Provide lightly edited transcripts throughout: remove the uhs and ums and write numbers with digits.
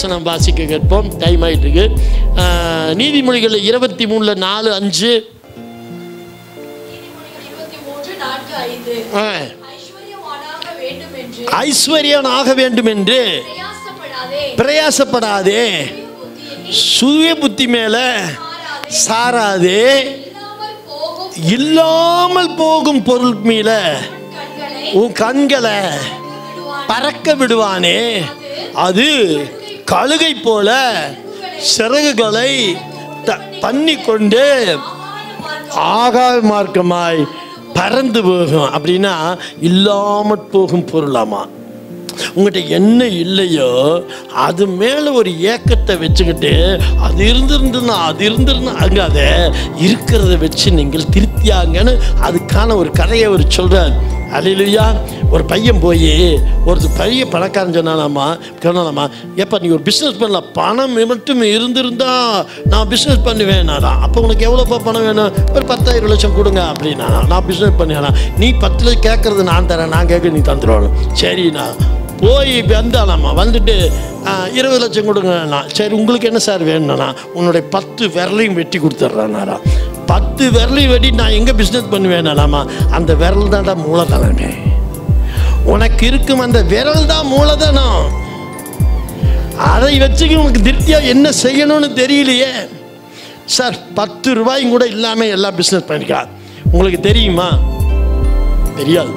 வசனம் வாசிக்க கேட்போம். டைம் ஆகிட்டு இருக்கு. நீதிமொழிகள் 23:4-5. ஐஸ்வர்யனாக வேண்டும் என்று பிரயாசப்படாதே, சுய புத்தி மேல சாராதே, இல்லாமல் போகும் பொருள் மீள உன் கண்களை பறக்க விடுவானே, அது கழுகை போல சிறகுகளை பண்ணி கொண்டு ஆகாய மார்க்கமாய் பறந்து போகும். அப்படின்னா இல்லாமல் போகும் பொருளாமா. உங்கள்கிட்ட என்ன இல்லையோ அது மேலே ஒரு ஏக்கத்தை வச்சுக்கிட்டு அது இருந்திருந்துன்னா அங்கே அதை இருக்கிறத வச்சு நீங்கள் திருப்தியாங்கன்னு அதுக்கான ஒரு கதையை அவர் சொல்கிறார். அல்லேலூயா. ஒரு பையன் போய் ஒரு பெரிய பணக்காரன் சொன்னாலாமா, எப்போ நீ ஒரு பிஸ்னஸ் பண்ணலாம், பணம் மட்டும் இருந்திருந்தா நான் பிஸ்னஸ் பண்ணுவேனாடா. அப்போ உனக்கு எவ்வளோப்பா பணம் வேணும்? ஒரு 10,000 லட்சம் கொடுங்க அப்படின்னா நான் பிஸ்னஸ் பண்ணுவேனா. நீ 10 லட்சம் கேட்குறது நான் தரேன், நான் கேட்க நீ தந்துடுவானு. சரிண்ணா போய் வந்தாலாமா, வந்துட்டு 20 லட்சம் கொடுங்கண்ணா. சரி உங்களுக்கு என்ன சார் வேணும்னா, உன்னுடைய 10 விரலையும் வெட்டி கொடுத்துட்றானாரா. 10 விரலையும் வெட்டி நான் எங்கே பிஸ்னஸ் பண்ணுவேனாலாமா. அந்த விரல் தான்டா மூலதனமே. உனக்கு இருக்கும் அந்த விரல் தான் மூலதனம். அதை வச்சுக்க உனக்கு திருப்தியாக என்ன செய்யணும்னு தெரியலையே சார். 10 ரூபாயும் கூட இல்லாமல் எல்லாம் பிஸ்னஸ் பண்ணிக்கலாம். உங்களுக்கு தெரியுமா? தெரியாது.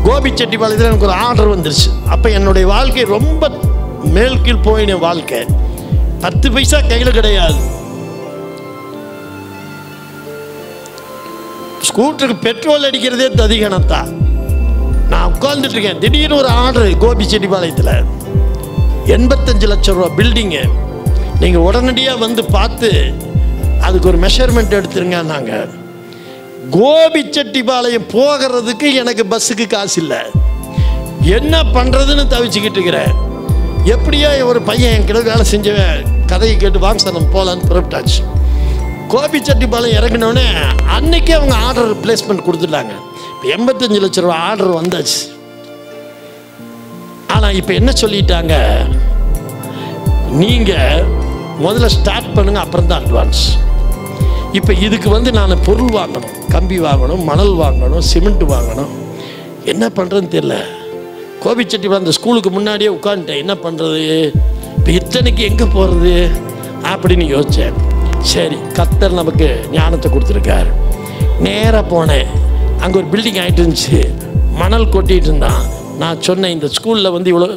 கோபிச்செட்டிப்பாளையத்தில் எனக்கு ஒரு ஆர்டர் வந்துருச்சு. அப்போ என்னுடைய வாழ்க்கை ரொம்ப மேல் கீழ் போயின வாழ்க்கை. 10 பைசா கையில் கிடையாது. ஸ்கூட்டருக்கு பெட்ரோல் அடிக்கிறதே ததிகணத்தா. நான் உட்கார்ந்துட்டு இருக்கேன். திடீர்னு ஒரு ஆர்டர் கோபிச்செட்டிப்பாளையத்தில் 85 லட்சம் ரூபா பில்டிங்கு. நீங்கள் உடனடியாக வந்து பார்த்து அதுக்கு ஒரு மெஷர்மெண்ட் எடுத்துருங்க. நாங்கள் கோபிச்செட்டிப்பாளையம் போகிறதுக்கு எனக்கு பஸ்ஸுக்கு காசு இல்லை. என்ன பண்ணுறதுன்னு தவிச்சுக்கிட்டு இருக்கிறேன். எப்படியோ ஒரு பையன் என்கிட்ட வேலை செஞ்சவன் கதையை கேட்டு வாங்க சார் நம்ம போகலான்னு புறப்பட்டாச்சு. கோபிச்செட்டிப்பாளையம் இறங்கினோடனே அன்னைக்கே அவங்க ஆர்டர் பிளேஸ்மெண்ட் கொடுத்துட்டாங்க. இப்போ 85 லட்சம் ரூபா ஆர்டர் வந்தாச்சு. ஆனால் இப்போ என்ன சொல்லிட்டாங்க, நீங்கள் முதல்ல ஸ்டார்ட் பண்ணுங்கள், அப்புறம் தான் அட்வான்ஸ். இப்போ இதுக்கு நான் பொருள் வாங்கணும், கம்பி வாங்கணும், மணல் வாங்கணும், சிமெண்ட் வாங்கணும். என்ன பண்ணுறதுன்னு தெரியல. கோபிச்செட்டிப்பாளையம் அந்த ஸ்கூலுக்கு முன்னாடியே உட்காந்துட்டேன். என்ன பண்ணுறது, இப்போ இத்தனைக்கு எங்கே போகிறது அப்படின்னு யோசித்தேன். சரி, கர்த்தர் நமக்கு ஞானத்தை கொடுத்துருக்காரு. நேராக போனேன். அங்கே ஒரு பில்டிங் ஆகிட்டு இருந்துச்சு. மணல் கொட்டிகிட்டு இருந்தான். நான் சொன்னேன், இந்த ஸ்கூலில் இவ்வளோ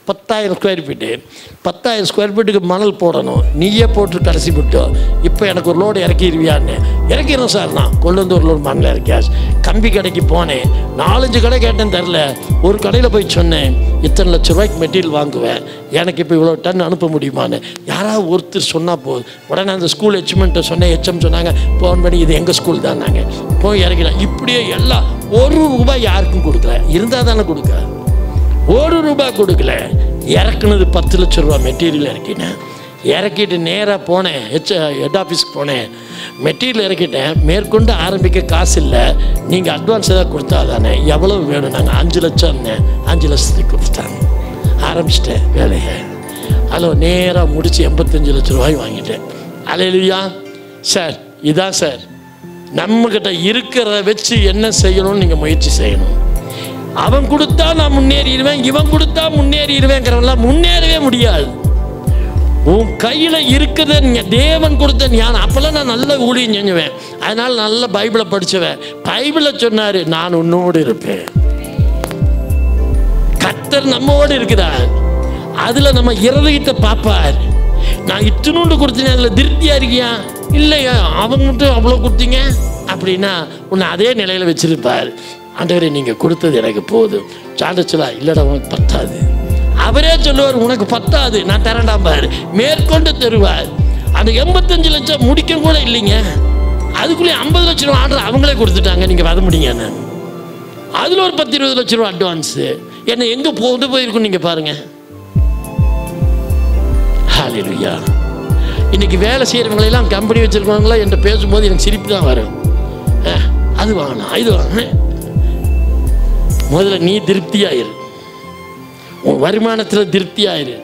10,000 ஸ்கொயர் ஃபீட்டு, 10,000 ஸ்கொயர் ஃபீட்டுக்கு மணல் போடணும், நீயே போட்டு கடைசி விட்டோம். இப்போ எனக்கு ஒரு லோடு இறக்கிடுவியான்னு. இறக்கிறோம் சார். நான் கொண்டு வந்து ஒரு லோடு மணல் இறக்கியாச்சு. கம்பி கடைக்கு போனேன். 4-5 கடை கேட்டேன், தரல. ஒரு கடையில் போய் சொன்னேன், இத்தனை லட்ச ரூபாய்க்கு மெட்டீரியல் வாங்குவேன், எனக்கு இப்போ இவ்வளோ டன் அனுப்ப முடியுமான்னு. யாராவது ஒருத்தர் சொன்னால் போதும். உடனே அந்த ஸ்கூல் ஹெச்எம்கிட்ட சொன்னேன். ஹெச்எம் சொன்னாங்க, ஃபோன் பண்ணி இது எங்கள் ஸ்கூல் தான். நாங்கள் போய் இறக்கினேன். இப்படியே எல்லாம் 1 ரூபாய் யாருக்கும் கொடுக்கல. இருந்தால் தானே கொடுக்க. 1 ரூபாய் கொடுக்கல. இறக்குனது 10 லட்சம் ரூபா மெட்டீரியல் இறக்கினேன். இறக்கிட்டு நேராக போனேன், ஹெட் ஆஃபீஸ்க்கு போனேன். மெட்டீரியல் இறக்கிட்டேன். மேற்கொண்டு ஆரம்பிக்க காசு இல்லை, நீங்கள் அட்வான்ஸ் ஏதாவது கொடுத்தா தானே. எவ்வளவு வேணும்? நாங்கள் 5 லட்சம் இருந்தேன். 5 லட்சத்துக்கு கொடுத்துட்டாங்க. ஆரம்பிச்சிட்டேன் வேலையை. அதில் நேராக முடித்து 85 லட்சம் ரூபாய் வாங்கிட்டேன். அல்லேலூயா. சார் இதான் சார், நம்மக்கிட்ட இருக்கிறத வச்சு என்ன செய்யணும்னு நீங்கள் முயற்சி செய்யணும். அவன் கொடுத்தா நான் முன்னேறிடுவேன், இவன் கொடுத்தா முன்னேறிடுவேங்கிறவெல்லாம் முன்னேறவே முடியாது. உன் கையில் இருக்கிறத தேவன் கொடுத்த ஞானம். அப்போல்லாம் நான் நல்ல ஊழியம் செஞ்சுவேன். அதனால் நல்ல பைபிளை படிச்சுவேன். பைபிளில் சொன்னார், நான் உன்னோடு இருப்பேன். கர்த்தர் நம்மோடு இருக்கிறார். அதில் நம்ம இருதயத்தை பார்ப்பார். நான் இத்தினூண்டு கொடுத்தேன், அதில் திருப்தியாக இருக்கியா இல்லையா? அவங்க மட்டும் அவ்வளோ கொடுத்தீங்க அப்படின்னா உன்னை அதே நிலையில் வச்சிருப்பார். ஆண்டவரே நீங்கள் கொடுத்தது எனக்கு போதும். சாண்டச்சலா இல்லைடா உனக்கு பத்தாது. அவரே சொல்லுவார், உனக்கு பத்தாது, நான் தரேன்டாம் பாரு. மேற்கொண்டு தருவார். அந்த 85 லட்சம் முடிக்க கூட இல்லைங்க. அதுக்குள்ளே 50 லட்ச ரூபா ஆர்டர் அவங்களே கொடுத்துட்டாங்க. நீங்கள் வர முடியுங்க. அதில் ஒரு 10-20 லட்ச ரூபா அட்வான்ஸு. என்ன எங்கே போயிருக்கும் நீங்கள் பாருங்கள். ஹல்லேலூயா. இன்றைக்கி வேலை செய்கிறவங்களெல்லாம் கம்பெனி வச்சுருக்கவங்களாம் என்கிட்ட பேசும்போது எனக்கு சிரிப்பு தான் வரும். அது வாங்கணும், இது வாங்கணும். முதல்ல நீ திருப்தியாயிரு. உன் வருமானத்தில் திருப்தியாயிரு.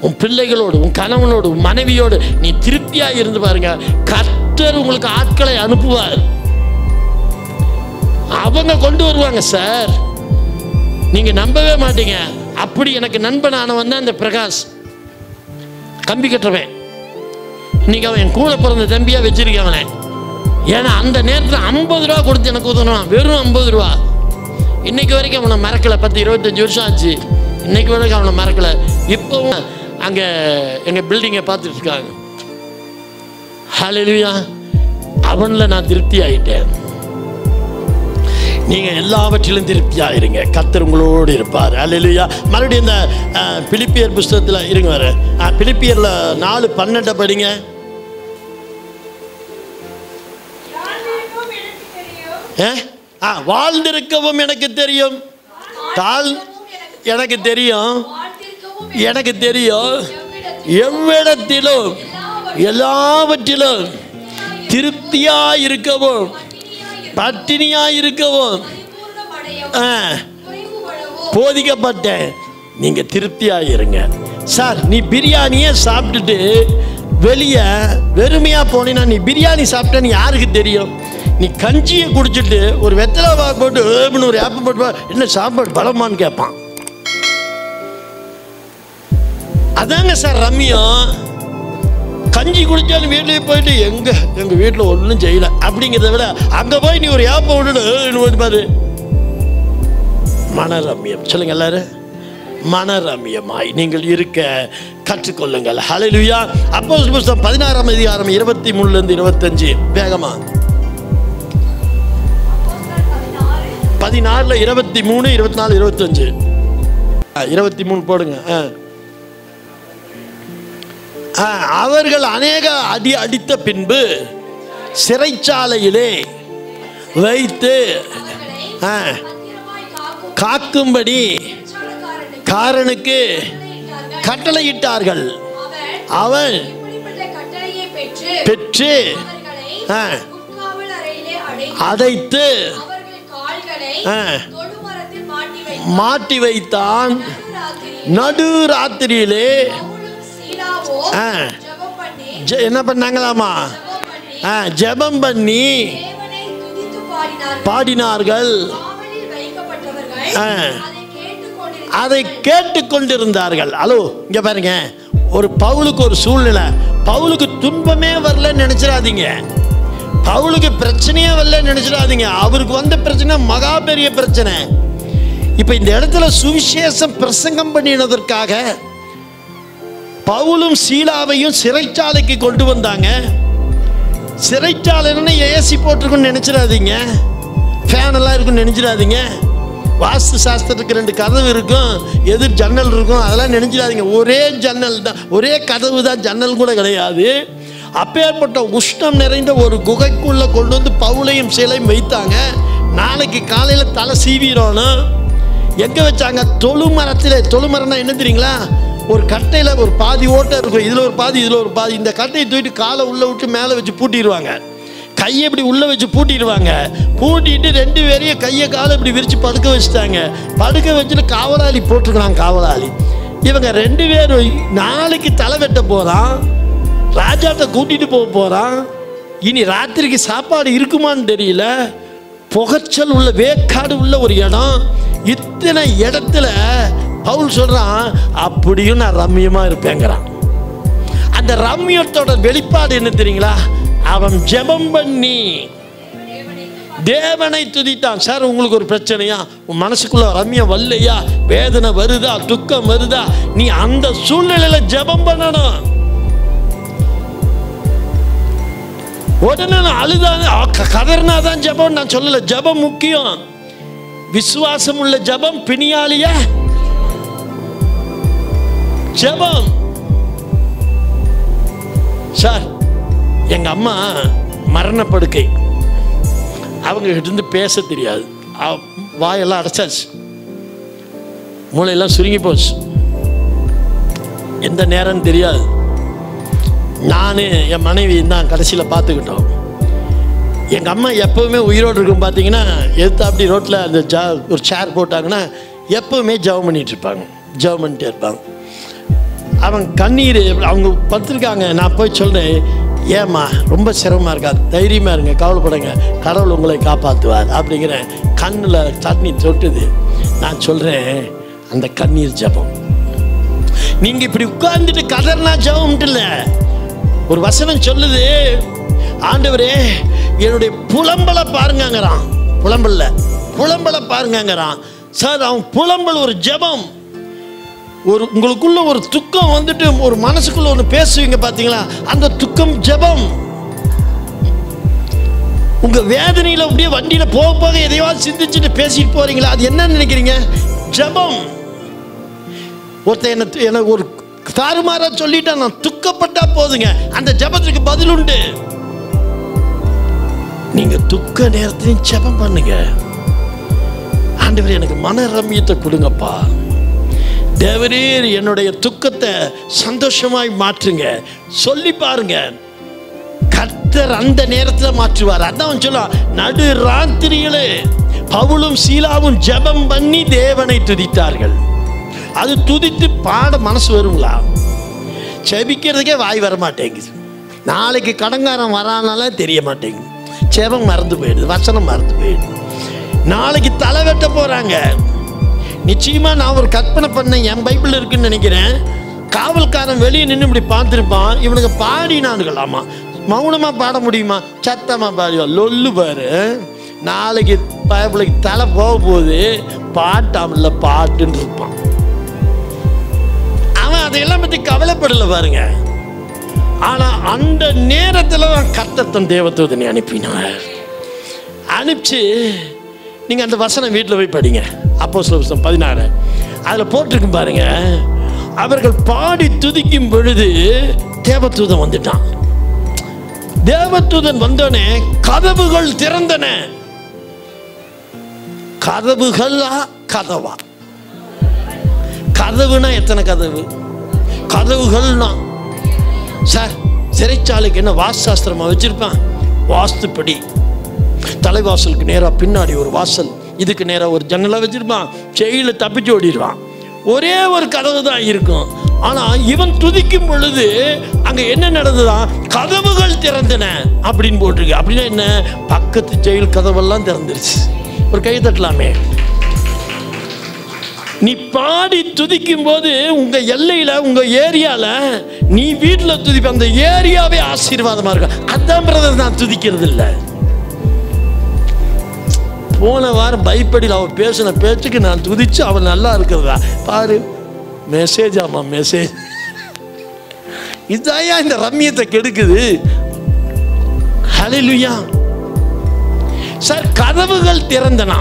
உன் பிள்ளைகளோடு, உன் கணவனோடு, உன் மனைவியோடு நீ திருப்தியாக இருந்து பாருங்க. கர்த்தர் உங்களுக்கு ஆட்களை அனுப்புவார். அவங்க கொண்டு வருவாங்க சார், நீங்க நம்பவே மாட்டீங்க. அப்படி எனக்கு நண்பனானவன் தான் இந்த பிரகாஷ், கம்பி கட்டுறவன். இன்னைக்கு அவன் என் கூட பிறந்த தம்பியா வச்சிருக்கேன் அவனை. ஏன்னா அந்த நேரத்தில் 50 ரூபா கொடுத்து எனக்கு உதவணும், வெறும் 50 ரூபா. இன்னைக்கு வரைக்கும் அவனை மறக்கலை. 10-25 வருஷம் ஆச்சு, இன்னைக்கு வரைக்கும் அவனை மறக்கலை. இப்போவும் அங்கே எங்கள் பில்டிங்கை பார்த்துட்டு இருக்காங்க. ஹல்லேலூயா. அவனில் நான் திருப்தி ஆகிட்டேன். நீங்கள் எல்லாவற்றிலும் திருப்தியாக இருங்க, கர்த்தர் உங்களோடு இருப்பார். ஹல்லேலூயா. மறுபடியும் இந்த பிலிப்பியர் புஸ்தகத்தில் இருங்க வர, பிலிப்பியரில் 4:12 படிங்க. வாழ்ந்திருக்கவும் எனக்கு தெரியும், எனக்கு தெரியும், எனக்கு தெரியும், எவ்விடத்திலும் எல்லாவற்றிலும் திருப்தியாக இருக்கவும் பட்டினியாக இருக்கவும் போதிக்கப்பட்டேன். நீங்க திருப்தியாக இருங்க. சார், நீ பிரியாணியே சாப்பிட்டுட்டு வெளியே வெறுமையா போனீன்னா, நீ பிரியாணி சாப்பிட்டேன்னு யாருக்கு தெரியும்? நீ கஞ்சியை குடிச்சிட்டு ஒரு வெத்தலை போட்டு ஒரு ஆப்பம் போட்டு என்ன சாப்பாடு பலமான்னு கேட்பான். அதாங்க சார் ரம்யம். கஞ்சி குடிச்சாலும் வீட்லேயே போயிட்டு எங்க வீட்டில் ஒன்றும் செய்யல அப்படிங்கிறத விட அங்கே போய் நீ ஒரு ஆப்பம் விட்டுட்டு பாரு, மனரம்யம். சொல்லுங்க எல்லாரும், மனரம்யமாய் நீங்கள் இருக்க கற்றுக்கொள்ளுங்கள். ஹல்லேலூயா. அப்போஸ்தலர் புத்தகம் 16ஆம் அதிகாரம் 23 to 25 வேகமா. 16, 23, 24, 25. 23 போடுங்க. அவர்கள் அநேக அடி அடித்த பின்பு சிறைச்சாலையிலே வைத்து காக்கும்படி காரனுக்கு கட்டளையிட்டார்கள். அவன் பெற்று அடைத்து மாட்டி வைத்தான். நடு ராத்திரியிலே என்ன பண்ணாங்களாமா? ஜெபம் பண்ணி பாடினார்கள். அதை கேட்டுக்கொண்டிருந்தார்கள். ஹலோ, இங்க பாருங்க, ஒரு பவுலுக்கு ஒரு சூழ்நிலை. பவுலுக்கு துன்பமே வரலன்னு நினைச்சிடாதீங்க, பவுலுக்கு பிரச்சனையே வரலன்னு நினைச்சிடாதீங்க. அவருக்கு வந்த பிரச்சனை மகா பெரிய பிரச்சனை. இப்ப இந்த இடத்துல சுவிசேஷம் பிரசங்கம் பண்ணினதற்காக பவுலும் சீலாவையும் சிறைச்சாலைக்கு கொண்டு வந்தாங்க. சிறைச்சாலைன்னு ஏசி போட்டிருக்குன்னு நினைச்சிடாதீங்க, ஃபேன் எல்லாம் இருக்குன்னு நினைச்சிடாதீங்க. வாஸ்து சாஸ்திரத்துக்கு 2 கதவு இருக்கும், எதிர் ஜன்னல் இருக்கும், அதெல்லாம் நினைச்சிடாதீங்க. ஒரே ஜன்னல் தான், ஒரே கதவு தான், ஜன்னல் கூட கிடையாது. அப்பேற்பட்ட உஷ்ணம் நிறைந்த ஒரு குகைக்குள்ள கொண்டு வந்து பவுலையும் சீலையும் வைத்தாங்க. நாளைக்கு காலையில் தலை சீவிடணும். எங்கே வச்சாங்க? தொழுமரத்தில். தொழுமரம்னா என்ன தெரியுங்களா? ஒரு கட்டையில் ஒரு பாதி ஓட்டை இருக்கும், இதில் ஒரு பாதி, இதில் ஒரு பாதி. இந்த கட்டையை தூக்கிட்டு காலை உள்ளே விட்டு மேலே வச்சு பூட்டிடுவாங்க, கையை இப்படி உள்ளே வச்சு பூட்டிடுவாங்க. பூட்டிட்டு 2 பேரையும் கையை காலை இப்படி விரித்து படுக்க வச்சுட்டாங்க. படுக்க வச்சுட்டு காவலாளி போட்டிருக்கிறாங்க. காவலாளி இவங்க 2 பேரும் நாளைக்கு தலை வெட்ட போகிறான், ராஜாட்ட கூட்டிகிட்டு போகிறான். இனி ராத்திரிக்கு சாப்பாடு இருக்குமான்னு தெரியல. புகைச்சல் உள்ள, வேக்காடு உள்ள ஒரு இடம். இத்தனை இடத்துல பவுல் சொல்றான், அப்படியும் நான் ரம்யமா இருப்பேங்கிறான். அந்த ரம்யத்தோட வெளிப்பாடு என்ன தெரியுங்களா? அவன் ஜெபம் பண்ணி தேவனை துதித்தான். சார், உங்களுக்கு ஒரு பிரச்சனையா? உன் மனசுக்குள்ள ரம்யம் வரலையா? வேதனை வருதா? துக்கம் வருதா? நீ அந்த சூழ்நிலையில ஜெபம் பண்ணணும். உடனே நான் அழுதான் கதறினாதான் ஜெபம் நான் சொல்லல. ஜெபம் முக்கியம். விசுவாசம் உள்ள ஜெபம் பிணியாளிய ஜெபம். சார், எங்க அம்மா மரணப்படுக்கை, அவங்க கிட்ட இருந்து பேச தெரியாது. வாயெல்லாம் அடைச்சாச்சு, மூளையெல்லாம் சுருங்கி போச்சு, எந்த நேரம் தெரியாது. நான் என் மனைவி தான் கடைசியில் பார்த்துக்கிட்டோம். எங்கள் அம்மா எப்போவுமே உயிரோடு இருக்கும். பார்த்தீங்கன்னா எடுத்து அப்படி ரோட்டில் அந்த ஒரு சேர் போட்டாங்கன்னா எப்போவுமே ஜெபம் பண்ணிகிட்டு இருப்பாங்க, ஜெபம் பண்ணிட்டே இருப்பாங்க. அவன் கண்ணீர் அவங்க படுத்திருக்காங்க. நான் போய் சொல்கிறேன், ஏம்மா ரொம்ப சிரமமாக இருக்காது, தைரியமாக இருங்க, கவலைப்படுங்க, கடவுள் உங்களை காப்பாற்றுவார் அப்படிங்கிறேன். கண்ணில் தண்ணி தொட்டுது. நான் சொல்கிறேன், அந்த கண்ணீர் ஜெபம். நீங்கள் இப்படி உட்கார்ந்துட்டு கதர்னா ஜெபம்ட்டு இல்லை. ஒரு வசனம் சொல்லுது, ஆண்டவரே என்னுடைய புலம்பலை பாருங்கங்கிறான். புலம்பலை பாருங்கங்கிறான். சார், அவன் புலம்பல் ஒரு ஜெபம். ஒரு உங்களுக்குள்ள ஒரு துக்கம் வந்துட்டு ஒரு மனசுக்குள்ள ஒன்று பேசுவீங்க பார்த்தீங்களா, அந்த துக்கம் ஜெபம். உங்க வேதனையில் அப்படியே வண்டியில் போக போக எதையாவது சிந்திச்சுட்டு பேசிட்டு போறீங்களா, அது என்ன நினைக்கிறீங்க? ஜெபம். ஒருத்தர் என்ன ஒரு தாறுமாறா சொல்லிட்டா நான் துக்கப்பட்டா போதுங்க, அந்த ஜெபத்துக்கு பதில் உண்டு. நீங்க துக்க நேரத்திலையும் ஜெபம் பண்ணுங்க. ஆண்டவரே எனக்கு மன ரம்மியத்தை கொடுங்கப்பா, தேவரீர் என்னுடைய துக்கத்தை சந்தோஷமாய் மாற்றுங்க சொல்லி பாருங்க. கர்த்தர் அந்த நேரத்தில் மாற்றுவார். அதான் சொல்லுவான், நடு ராத்திரியிலே பவுலும் சீலாவும் ஜெபம் பண்ணி தேவனை துதித்தார்கள். அது துதித்து பாட மனசு வருங்களா? ஜெபிக்கிறதுக்கே வாய் வர மாட்டேங்குது. நாளைக்கு கடங்காரன் வரானால தெரிய மாட்டேங்குது. ஜெபம் மறந்து போயிடுது, வசனம் மறந்து போயிடுது. நாளைக்கு தலை வெட்ட போறாங்க. நிச்சயமா நான் ஒரு கற்பனை பண்ணேன், என் பைபிள் இருக்குன்னு நினைக்கிறேன். காவல்காரன் வெளியே நின்று இப்படி பார்த்துருப்பான், இவனுக்கு பாடினானுங்களாமா. மௌனமா பாட முடியுமா? சத்தமா பாடிவா, லொல்லு பாரு. நாளைக்கு பைபிளுக்கு தலை போக போகுது, பாட்டாமல்ல பாட்டுன்னு இருப்பான். அவன் அதையெல்லாம் பற்றி கவலைப்படல பாருங்க. ஆனா அந்த நேரத்தில் தான் கர்த்தர் தன் தேவதூதனை அனுப்பினார். அனுப்பிச்சு நீங்க அந்த வசனம் வீட்டில் போய் படிங்க. அப்போஸ்தலர் புத்தகம் 16 அதில் போட்டிருக்கும் பாருங்க. அவர்கள் பாடி துதிக்கும் பொழுது தேவதூதன் வந்துட்டான். தேவதூதன் வந்தோடனே கதவுகள் திறந்தன. கதவுகளா கதவா? கதவுனா எத்தனை கதவு? கதவுகள்னா சார், சிறைச்சாலைக்கு என்ன வாஸ்துசாஸ்திரமா வச்சிருப்பான்? வாஸ்துப்படி தலைவாசலுக்கு நேராக பின்னாடி ஒரு வாசல், இதுக்கு நேராக ஒரு ஜன்னலை வச்சிருப்பான். செயல தப்பிச்சு ஓடிடுவான். ஒரே ஒரு கதவு தான் இருக்கும். ஆனால் இவன் துதிக்கும் பொழுது அங்கே என்ன நடந்ததுதான்? கதவுகள் திறந்தன அப்படின்னு போட்டிருக்கு. அப்படின்னா என்ன? பக்கத்து ஜெயில் கதவெல்லாம் திறந்துருச்சு. ஒரு கை தட்டலாமே. நீ பாடி துதிக்கும் போது உங்க எல்லையில, உங்க ஏரியால, நீ வீட்டில் துதிப்ப, அந்த ஏரியாவே ஆசீர்வாதமா இருக்கும். அதான் பிரதர் நான் துதிக்கிறது இல்லை. போன வாரம் பைப்படியில் அவன் பேசின பேச்சுக்கு நான் துதிச்சு அவன் நல்லா இருக்கிறதா பாரு. மெசேஜ் ஆமா மெசேஜ். இதாயா இந்த ரம்மியத்தை கெடுக்குது. ஹல்லேலூயா. சார், கதவுகள் திறந்தனா,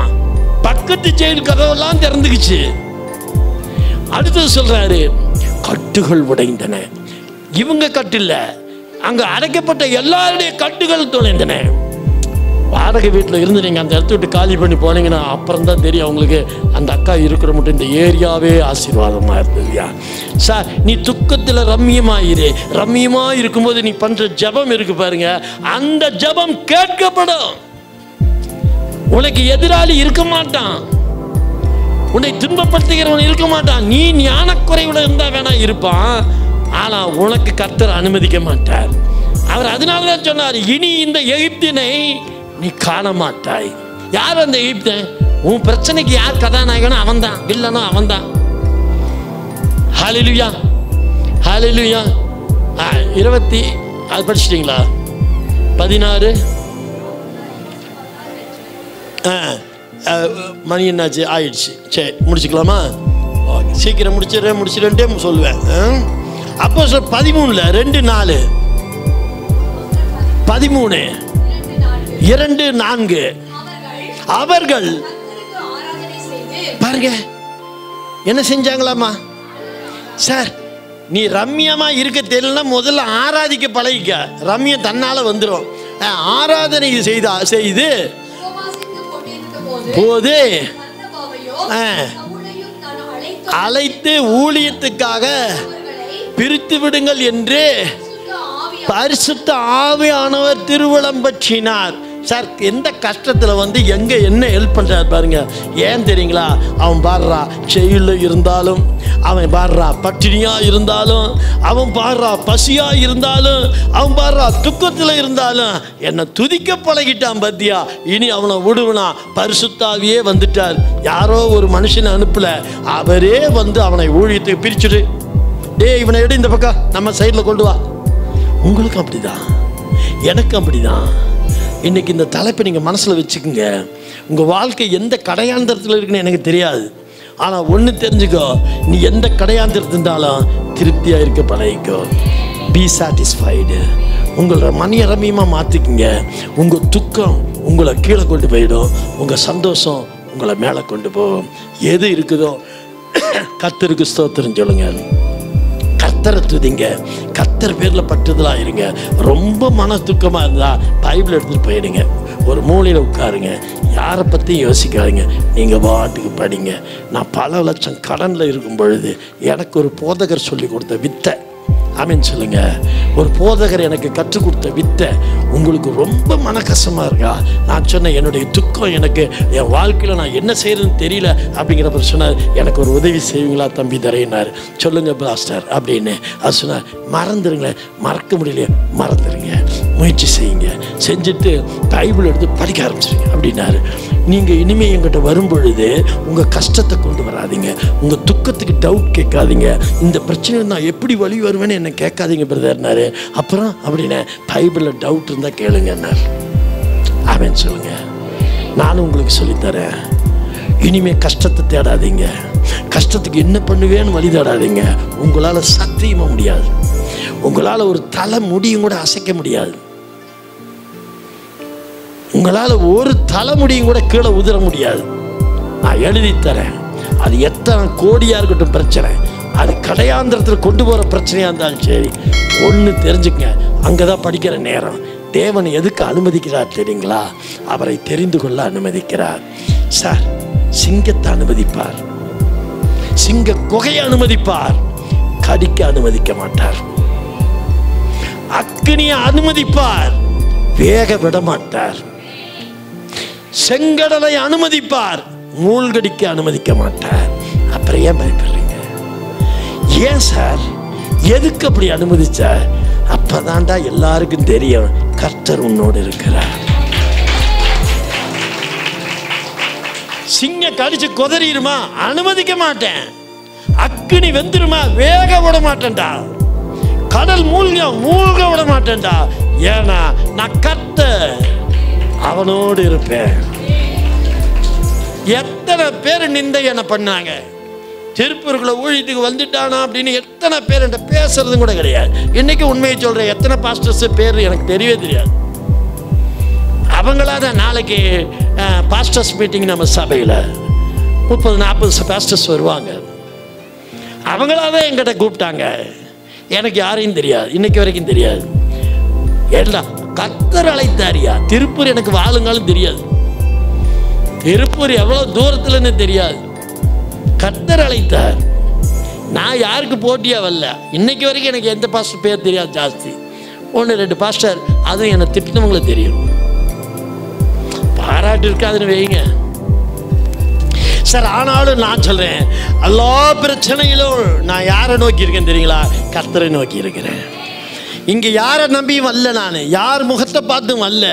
பக்கத்து ஜெயில் கதவெல்லாம் திறந்துக்குச்சு. அடுத்தது சொல்றாரு, கட்டுகள் உடைந்தன. இவங்க கட்டு இல்ல, அங்க அடைக்கப்பட்ட எல்லாருடைய கட்டுகள் துளைந்தன. வாடகை வீட்டில் இருந்து நீங்கள் அந்த இடத்த விட்டு காலி பண்ணி போனீங்கன்னா அப்புறம் தான் தெரியும் அவங்களுக்கு அந்த அக்கா இருக்கிற மட்டும் இந்த ஏரியாவே ஆசீர்வாதமாக இருந்ததுயா. சார், நீ துக்கத்தில் ரம்மியமாயிரு. ரம்மியமாக இருக்கும்போது நீ பண்ணுற ஜபம் இருக்கு பாருங்க, அந்த ஜபம் கேட்கப்படும். உனக்கு எதிராளி இருக்க மாட்டான், உன்னை துன்பப்படுத்துகிறவன் இருக்க மாட்டான். நீ ஞானக்குறைவுல இருந்தா வேணா இருப்பான், ஆனா உனக்கு கர்த்தர் அனுமதிக்க மாட்டார். அவர் அதனாலதான் சொன்னார், இனி இந்த எகிப்தினை நீ காண மாட்டாய். யார் அந்த எகிப்தன்? உன் பிரச்சனைக்கு யார் கதாநாயகனோ அவன் தான், வில்லனோ அவன் தான். ஹல்லேலூயா, ஹல்லேலூயா. 20 அது படிச்சிட்டீங்களா? 16 மணி என்னாச்சு? ஆயிடுச்சு. சரி, முடிச்சுக்கலாமா? சீக்கிரம் முடிச்சிடறேன்ட்டே சொல்லுவேன். அப்போ 13 2 4 13 2 4 அவர்கள் பாருங்க என்ன செஞ்சாங்களாமா? சார், நீ ரம்மியமா இருக்க தெரியலன்னா முதல்ல ஆராதிக்க பழகிக்க. ரம்மியம் தன்னால வந்துடும். ஆராதனை செய்து போது அழைத்து ஊழியத்துக்காக பிரித்து விடுங்கள் என்று பரிசுத்த ஆவியானவர் திருவுளம் பற்றினார். சார் எந்த கஷ்டத்தில் வந்து எங்கே என்ன ஹெல்ப் பண்ணுறாரு பாருங்க. ஏன் தெரியுங்களா? அவன் பாடுறா செயலில் இருந்தாலும், அவன் பாடுறா பட்டினியாக இருந்தாலும், அவன் பாடுறா பசியாக இருந்தாலும், அவன் பாடுறா துக்கத்தில் இருந்தாலும் என்னை துதிக்க பழகிட்டான் பத்தியா, இனி அவனை விடுவனா. பரிசுத்தாவியே வந்துட்டார். யாரோ ஒரு மனுஷனை அனுப்பல, அவரே வந்து அவனை ஊழியத்துக்கு பிரிச்சுட்டு, டே இவனை எடு இந்த பக்கம் நம்ம சைடில் கொண்டு வா. உங்களுக்கு அப்படிதான், எனக்கு அப்படிதான். இன்னைக்கு இந்த தலைப்பை நீங்கள் மனசில் வச்சுக்கோங்க. உங்கள் வாழ்க்கை எந்த கடையாந்திரத்தில் இருக்குன்னு எனக்கு தெரியாது. ஆனால் ஒன்று தெரிஞ்சுக்கோ, நீ எந்த கடையாந்திரத்தில் இருந்தாலும் திருப்தியாக இருக்க பழகிக்கோ. B satisfied. உங்களை மணிய ரம்மியமாக மாற்றிக்குங்க. உங்கள் துக்கம் உங்களை கீழே கொண்டு போயிடும், உங்கள் சந்தோஷம் உங்களை மேலே கொண்டு போகும். எது இருக்குதோ கர்த்தருக்கு ஸ்தோத்திரம் சொல்லுங்க. கர்த்தரை துதிங்க. கர்த்தர் பேரில் பட்டுதலாக இருங்க. ரொம்ப மன துக்கமாக இருந்தால் பைபிள் எடுத்துகிட்டு போயிடுங்க. ஒரு மூலையில் உட்காருங்க. யாரை பற்றியும் யோசிக்காதீங்க. நீங்கள் பாட்டுக்கு படிங்க. நான் பல லட்சம் கடனில் இருக்கும் பொழுது எனக்கு ஒரு போதகர் சொல்லி கொடுத்த வித்தை, ஆமீன் சொல்லுங்க. ஒரு போதகர் எனக்கு கற்றுக் கொடுத்த வித்தை உங்களுக்கு ரொம்ப மன கஷ்டமாக இருக்கா? நான் சொன்னேன், என்னுடைய துக்கம், எனக்கு என் வாழ்க்கையில் நான் என்ன செய்யறதுன்னு தெரியல அப்படிங்கிறப்ப சொன்னார், எனக்கு ஒரு உதவி செய்வீங்களா தம்பி தரையினார். சொல்லுங்க பாஸ்டர் அப்படின்னு. அது சொன்னார், மறந்துடுங்களேன். மறக்க முடியலையே, மறந்துடுங்க, முயற்சி செய்யுங்க, செஞ்சுட்டு பைபிள் எடுத்து படிக்க ஆரம்பிச்சிருங்க அப்படின்னாரு. நீங்கள் இனிமேல் எங்கிட்ட வரும் பொழுது உங்கள் கஷ்டத்தை கொண்டு வராதிங்க, உங்கள் துக்கத்துக்கு டவுட் கேட்காதீங்க, இந்த பிரச்சனை நான் எப்படி வழி வருவேன்னு என்ன கேட்காதீங்க பிரதர்னாரு. அப்புறம் அப்படின்னா பைபிளில் டவுட் இருந்தால் கேளுங்கன்னார். ஆமென் சொல்லுங்க. நானும் உங்களுக்கு சொல்லித்தரேன். இனிமேல் கஷ்டத்தை தேடாதீங்க, கஷ்டத்துக்கு என்ன பண்ணுவேன்னு வழி தேடாதீங்க. உங்களால் சத்தியமாக முடியாது. உங்களால் ஒரு தலை முடியும் கூட அசைக்க முடியாது. உங்களால் ஒரு தலைமுடியும் கூட கீழே உதிர முடியாது. நான் எழுதி தரேன். அது எத்தனை கோடியாக இருக்கட்டும் பிரச்சனை, அது கடையாந்திரத்தில் கொண்டு போகிற பிரச்சனையாக இருந்தாலும் சரி, ஒன்று தெரிஞ்சுக்கங்க, அங்கே தான் படிக்கிற நேரம். தேவன் எதுக்கு அனுமதிக்கிறார் தெரியுங்களா? அவரை தெரிந்து கொள்ள அனுமதிக்கிறார். சார், சிங்கத்தை அனுமதிப்பார், சிங்க குகையை அனுமதிப்பார், கடிக்க அனுமதிக்க மாட்டார். அக்கினியை அனுமதிப்பார், வேக விட மாட்டார். செங்கடலை அனுமதிப்பார், மூழ்கடிக்க அனுமதிக்க மாட்டார். அப்புறம் ஏன் பயப்படுறீங்க? ஏன் சார், எதுக்கு அப்படி அனுமதிச்சார்? அப்பதான்டா எல்லாருக்கும் தெரியும் கர்த்தர் உன்னோடு இருக்கிறார். சிங்க கடிச்சு கொதறிடுமா? அனுமதிக்க மாட்டேன். அக்கினி வெந்துருமா? வேக விட மாட்டேன்டா. கடல் மூழ்க விட மாட்டேன்டா. ஏன்னா நான் கர்த்தர், அவனோடு இருப்பேன். எத்தனை பேர் நிந்தை என்ன பண்ணாங்க, திருப்பூருக்குள்ள ஊழியத்துக்கு வந்துட்டானா அப்படின்னு எத்தனை பேர் என்கிட்ட பேசுறதும் கூட கிடையாது. இன்னைக்கு உண்மையை சொல்றேன், எத்தனை பாஸ்டர்ஸ் பேர் எனக்கு தெரியவே தெரியாது. அவங்களா தான் நாளைக்கு பாஸ்டர்ஸ் மீட்டிங் நம்ம சபையில் 30-40 பாஸ்டர்ஸ் வருவாங்க. அவங்களா தான் என்கிட்ட கூப்பிட்டாங்க. எனக்கு யாரையும் தெரியாது, இன்னைக்கு வரைக்கும் தெரியாது. எல்லாம் கர்த்தர் அழைத்தாரியா. திருப்பூர் எனக்கு வாழுங்காலும் தெரியாது, திருப்பூர் எவ்வளவு தூரத்துலன்னு தெரியாது. கர்த்தர் அழைத்தார். நான் யாருக்கு போட்டியா வரல. இன்னைக்கு வரைக்கும் எனக்கு எந்த பாஸ்டர் பேர் தெரியாது. ஜாஸ்தி 1-2 பாஸ்டர், அதுவும் என்னை திட்டினவங்களுக்கு தெரியும். பாராட்டு இருக்காதுன்னு வைங்க சார். ஆனாலும் நான் சொல்றேன், எல்லா பிரச்சனையிலும் நான் யாரை நோக்கி இருக்கேன் தெரியுங்களா? கர்த்தரை நோக்கி இருக்கிறேன். இங்கே யாரை நம்பியும் வரல, நான் யார் முகத்தை பார்த்தும் வரல.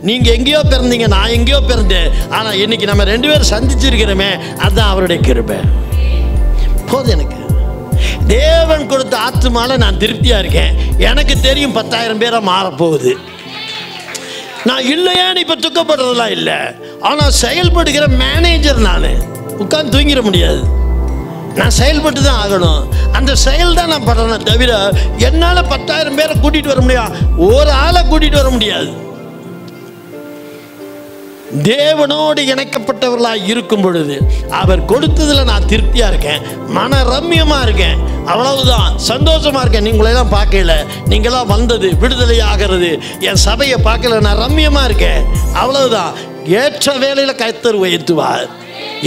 நீங்கள் எங்கேயோ பிறந்தீங்க, நான் எங்கேயோ பிறந்தேன். ஆனால் இன்னைக்கு நம்ம 2 பேரும் சந்திச்சிருக்கிறோமே, அதுதான் அவருடைய கிருபை. போதும். எனக்கு தேவன் கொடுத்த ஆத்துமால நான் திருப்தியாக இருக்கேன். எனக்கு தெரியும் 10,000 பேரை மாறப்போகுது. நான் இல்லையான்னு இப்போ துக்கப்படுறதெல்லாம் இல்லை. ஆனால் செயல்படுகிற மேனேஜர் நான். உட்காந்து தூங்கிட முடியாது, நான் செயல்பட்டு தான் ஆகணும். அந்த செயல் தான் நான் படுறேன். தவிர என்னால் 10,000 பேரை கூட்டிகிட்டு வர முடியாது, ஒரு ஆளை கூட்டிகிட்டு வர முடியாது. தேவனோடு இணைக்கப்பட்டவர்களாக இருக்கும் பொழுது அவர் கொடுத்ததில் நான் திருப்தியாக இருக்கேன், மன ரம்யமாக இருக்கேன், அவ்வளவுதான். சந்தோஷமாக இருக்கேன். நீங்களெல்லாம் பார்க்கல, நீங்களாம் வந்தது விடுதலை ஆகிறது, என் சபையை பார்க்கல, நான் ரம்யமாக இருக்கேன், அவ்வளவுதான். ஏற்ற வேலையில் கர்த்தர் உயர்த்துவார்.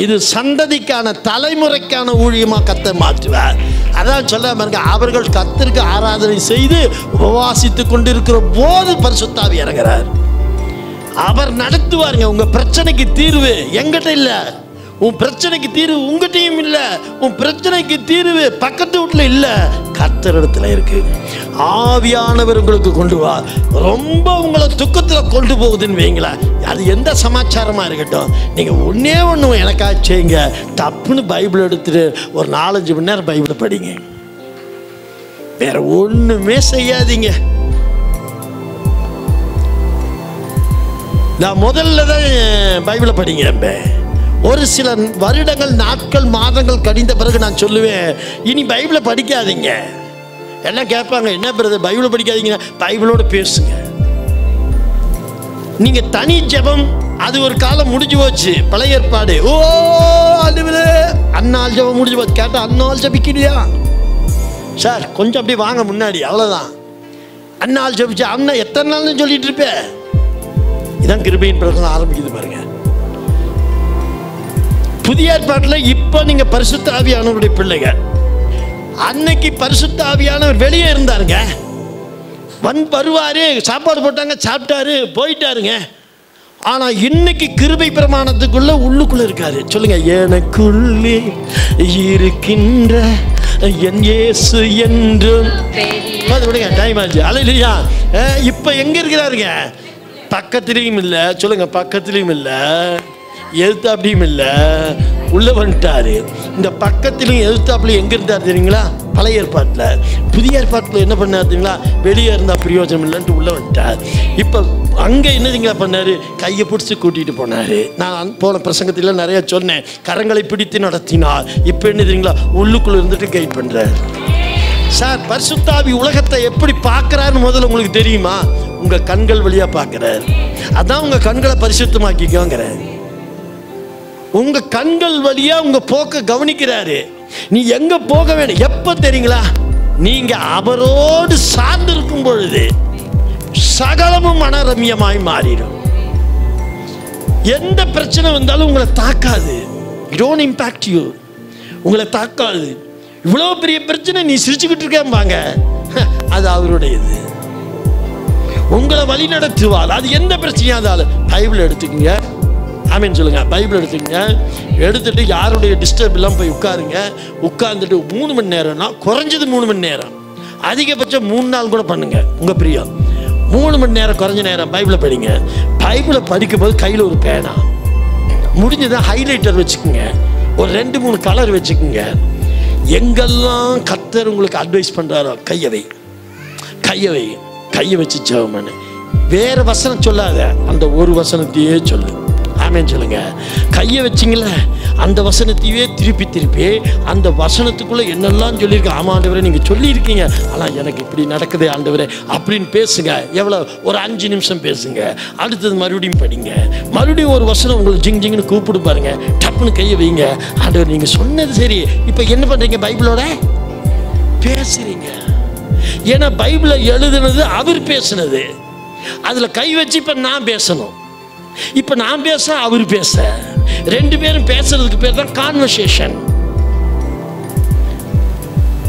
இது சந்ததிக்கான தலைமுறைக்கான ஊழியமாக கர்த்தர் மாற்றுவார். அதான் சொல்ல பாருங்க, அவர்கள் கர்த்தருக்கு ஆராதனை செய்து உபவாசித்து கொண்டிருக்கிற போது பரிசுத்த ஆவி இறங்குறார். அவர் நடத்துவாருங்க. உங்க பிரச்சனைக்கு தீர்வு எங்கிட்ட இல்ல, உன் பிரச்சனைக்கு தீர்வு உங்ககிட்டயும் இல்ல, உன் பிரச்சனைக்கு தீர்வு பக்கத்து வீட்டுல இல்ல, கர்த்தரிடத்துல இருக்கு. ஆவியானவர் உங்களுக்கு கொண்டு வா. ரொம்ப உங்களை துக்கத்துல கொண்டு போகுதுன்னு வைங்களேன், அது எந்த சமாச்சாரமா இருக்கட்டும், நீங்க ஒன்னே ஒண்ணு எனக்காக செய்யுங்க. தப்புன்னு பைபிள் எடுத்துட்டு ஒரு 4-5 மணி நேரம் பைபிளை படிங்க. வேற ஒண்ணுமே செய்யாதீங்க. நான் முதல்ல தான் பைபிளை படிங்க. ஒரு சில வருடங்கள், நாட்கள், மாதங்கள் கழிந்த பிறகு நான் சொல்லுவேன், இனி பைபிளை படிக்காதீங்க. எல்லாம் கேட்பாங்க, என்ன பிரதர் பைபிளை படிக்காதீங்க? பைபிளோடு பேசுங்க. நீங்க தனி ஜெபம் அது ஒரு காலம் முடிஞ்சு போச்சு. பழைய ஏற்பாடு, ஓ ஆண்டவரே அன்னாள் ஜெபம் முடிஞ்சு போச்சு. கேட்டா அன்னாள் ஜெபிக்கலையா சார், கொஞ்சம் அப்படியே வாங்க முன்னாடி, அவ்வளவுதான். அன்னாள் ஜெபிச்சா அண்ணா எத்தனை நாள்னு சொல்லிட்டு இருப்பேன். இதான் கிருபையின் பிரசனம் ஆரம்பிக்குது பாருங்க. புதிய ஏற்பாட்டில் இப்போ நீங்க பரிசுத்த ஆவியானவருடைய பிள்ளைகள். அன்னைக்கு பரிசுத்த ஆவியானவர் வெளியே இருந்தாருங்க, வருவாரு, சாப்பாடு போட்டாங்க, சாப்பிட்டாரு, போயிட்டாருங்க. ஆனா இன்னைக்கு கிருபை பிரமாணத்துக்குள்ள உள்ளுக்குள்ள இருக்காரு. சொல்லுங்க, எனக்குள்ளே இருக்கின்ற என் இயேசு என்றும். விடுங்க, டைம் ஆச்சு. அல்லேலூயா. இப்ப எங்க இருக்கிறாருங்க? பக்கத்திலையும் இல்லை. சொல்லுங்க, பக்கத்திலையும் இல்லை, எதிர்த்தாப்லையும் இல்லை, உள்ள வந்துட்டாரு. இந்த பக்கத்திலையும் எதிர்த்தாப்புலையும் எங்க இருந்தார் தெரியுங்களா? பழைய ஏற்பாட்டில். புதிய ஏற்பாட்டில் என்ன பண்ணார் தெரியுங்களா? வெளியே இருந்தா பிரயோஜனம் இல்லைன்ட்டு உள்ள வந்துட்டார். இப்போ அங்கே என்னதுங்களா பண்ணாரு? கையை பிடிச்சி கூட்டிட்டு போனாரு. நான் போன பிரசங்கத்தில் நிறைய சொன்னேன், கரங்களை பிடித்து நடத்தினார். இப்போ என்ன தெரியுங்களா? உள்ளுக்குள்ள இருந்துட்டு கைட் பண்றாரு. சார், பரிசுத்த ஆவி உலகத்தை எப்படி பார்க்கிறாருன்னு முதல்ல உங்களுக்கு தெரியுமா? உங்க கண்கள் வழியா பார்க்கிறார். அதான் உங்க கண்களை பரிசுத்தமாக்கிக்கோங்கிற. உங்க கண்கள் வழியா உங்க போக்க கவனிக்கிறாரு. நீ எங்க போக வேணும் எப்ப தெரியுங்களா? நீங்க அவரோடு சார்ந்து இருக்கும் பொழுது சகலமும் மனரம்யமாய் மாறிடும். எந்த பிரச்சனை வந்தாலும் உங்களை தாக்காது. It don't impact you. உங்களை தாக்காது. இவ்வளவு பெரிய பிரச்சனை நீ சிரிச்சுக்கிட்டு இருக்கேன்பாங்க, அது அவருடையது. உங்களை வழி நடத்துவாள். அது எந்த பிரச்சனையா இருந்தாலும் பைபிள் எடுத்துக்கங்க. ஆமீன் சொல்லுங்க. பைபிள் எடுத்துக்கங்க. எடுத்துட்டு யாருடைய டிஸ்டர்ப் இல்லாமல் போய் உட்காருங்க. உட்கார்ந்துட்டு 3 மணி நேரம்னா குறைஞ்சது 3 மணி நேரம், அதிகபட்சம் 3 நாள் கூட பண்ணுங்க. உங்க பிரியம் 3 மணி நேரம் குறைஞ்ச நேரம் பைபிளை படிங்க. பைபிளை படிக்கும் போது கையில் ஒரு பேனா, முடிஞ்சதான் ஹைலைட்டர் வச்சுக்கோங்க, ஒரு 2-3 கலர் வச்சுக்கோங்க. எங்கெல்லாம் கர்த்தர் உங்களுக்கு அட்வைஸ் பண்றாரோ கையை வை, கையை வை, கையை வச்சு ஜெபம் பண்ணு. வேற வசனம் சொல்லாத, அந்த ஒரு வசனத்தையே சொல்லு. ஆமேன் சொல்லுங்க. கையை வச்சிங்கள அந்த வசனத்தையே திருப்பி திருப்பி அந்த வசனத்துக்குள்ள என்னெல்லாம் சொல்லியிருக்க. ஆமா ஆண்டவரே நீங்க சொல்லியிருக்கீங்க, ஆனா எனக்கு இப்படி நடக்குது ஆண்டவரே அப்படின்னு பேசுங்க. எவ்வளவு? ஒரு 5 நிமிஷம் பேசுங்க. அடுத்தது மறுபடியும் படிங்க. மறுபடியும் ஒரு வசனம் உங்களுக்கு ஜிங் ஜிங்னு கூப்பிடு பாருங்க. டப்புன்னு கையை வைங்க. ஆண்டவர் நீங்க சொன்னது சரி, இப்ப என்ன பண்றீங்க? பைபிளோட பேசுறீங்க. ஏன்னா பைபிளை எழுதுனது அவர் பேசுனது. அதுல கை வச்சு இப்ப நான் பேசணும். இப்ப நான் பேச, அவர் பேச, 2 பேரும் பேசுறதுக்கு பேர் தான் கான்வர்சேஷன்.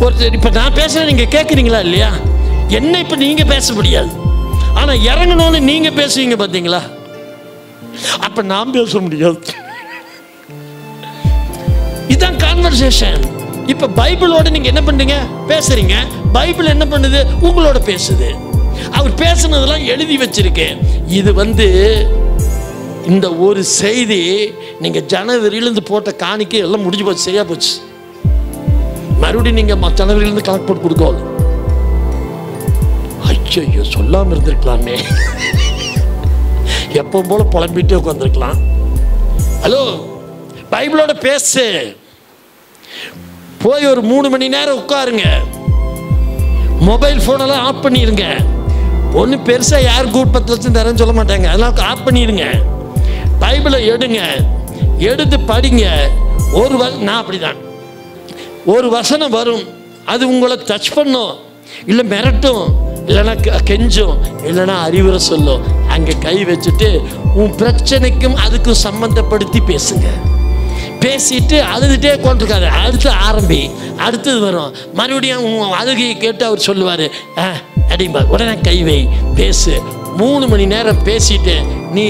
ஒருத்தர் இப்ப நான் பேசுறேன், நீங்க கேட்குறீங்களா இல்லையா? என்ன இப்ப நீங்க பேச முடியாது, ஆனா இறங்கணும்னு நீங்க பேசுவீங்க பாத்தீங்களா? அப்ப நான் பேச முடியாது. இதுதான் கான்வர்சேஷன். இப்ப பைபிளோட நீங்க என்ன பண்றீங்க? பேசுறீங்க. பைபிள் என்ன பண்ணுது? உங்களோட பேசுது. அவர் பேசுனதெல்லாம் எழுதி வச்சிருக்கேன். இது இந்த ஒரு செய்தி நீங்க ஜனவரியிலிருந்து போட்ட காணிக்கை எல்லாம் முடிஞ்சு போச்சு, சரியா போச்சு. மறுபடியும் நீங்க ஜனவரியிலிருந்து கணக்கு போட்டு கொடுக்கோம். ஐயோ சொல்லாம இருந்திருக்கலாமே, எப்பவும் போல புலம்பிட்டே உட்காந்துருக்கலாம். ஹலோ, பைபிளோட பேசு. போய் ஒரு 3 மணி நேரம் உட்காருங்க. மொபைல் போனெல்லாம் ஆஃப் பண்ணிருங்க. ஒன்றும் பெருசா யார் கூட் 10 லட்சம் தரேன்னு சொல்ல மாட்டாங்க, அதெல்லாம் ஆஃப் பண்ணிடுங்க. பைபிளை எடுங்க, எடுத்து படிங்க. நான் அப்படிதான். ஒரு வசனம் வரும், அது உங்களை டச் பண்ணும், இல்லை மிரட்டும், இல்லைன்னா கெஞ்சும், இல்லைன்னா அறிவுரை சொல்லும். அங்கே கை வச்சுட்டு உன் பிரச்சனைக்கும் அதுக்கும் சம்பந்தப்படுத்தி பேசுங்க. பேசிட்டு அழுதுகிட்டே கொண்டிருக்காரு. அடுத்து ஆரம்பி, அடுத்தது வரும். மறுபடியும் அழுகையை கேட்டு அவர் சொல்லுவார், அடிமா உடனே கை வை, பேசு. 3 மணி நேரம் பேசிட்டு நீ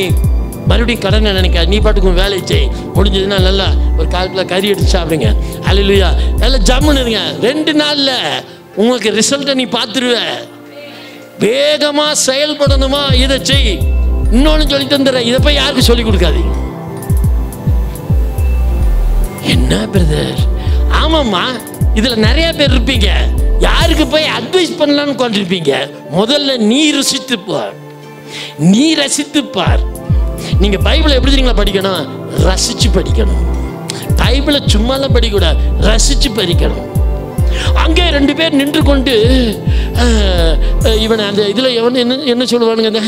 மறுபடியும் கடனை நினைக்காது, நீ பாட்டுக்கு வேலையை செய், முடிஞ்சதுன்னா நல்லா ஒரு 1/4 கிலோ கறி எடுத்து சாப்பிடுங்க, அல்லேலூயா, எல்லாம் ஜம்முன்னு இருங்க. 2 நாளில் உங்களுக்கு ரிசல்ட்டை நீ பார்த்துருவ. வேகமாக செயல்படணுமா இதை செய். இன்னொன்று சொல்லி தந்துடுறேன், இதை போய் யாருக்கும் சொல்லி கொடுக்காதீங்க. என்ன பிரதர்? ஆமாம்மா, இதில் நிறைய பேர் இருப்பீங்க, யாருக்கு போய் அட்வைஸ் பண்ணலான்னு கொண்டிருப்பீங்க. முதல்ல நீ ரசித்துப்பார், நீ ரசித்துப்பார். நீங்க பைபிளை எப்படி தெரியுங்களா படிக்கணும்? ரசிச்சு படிக்கணும். பைபிளை சும்மாலாம் படிக்கக்கூடாது, ரசிச்சு படிக்கணும். அங்கே 2 பேர் நின்று கொண்டு இவனை அந்த இதில் இவன் என்ன சொல்லுவானுங்க,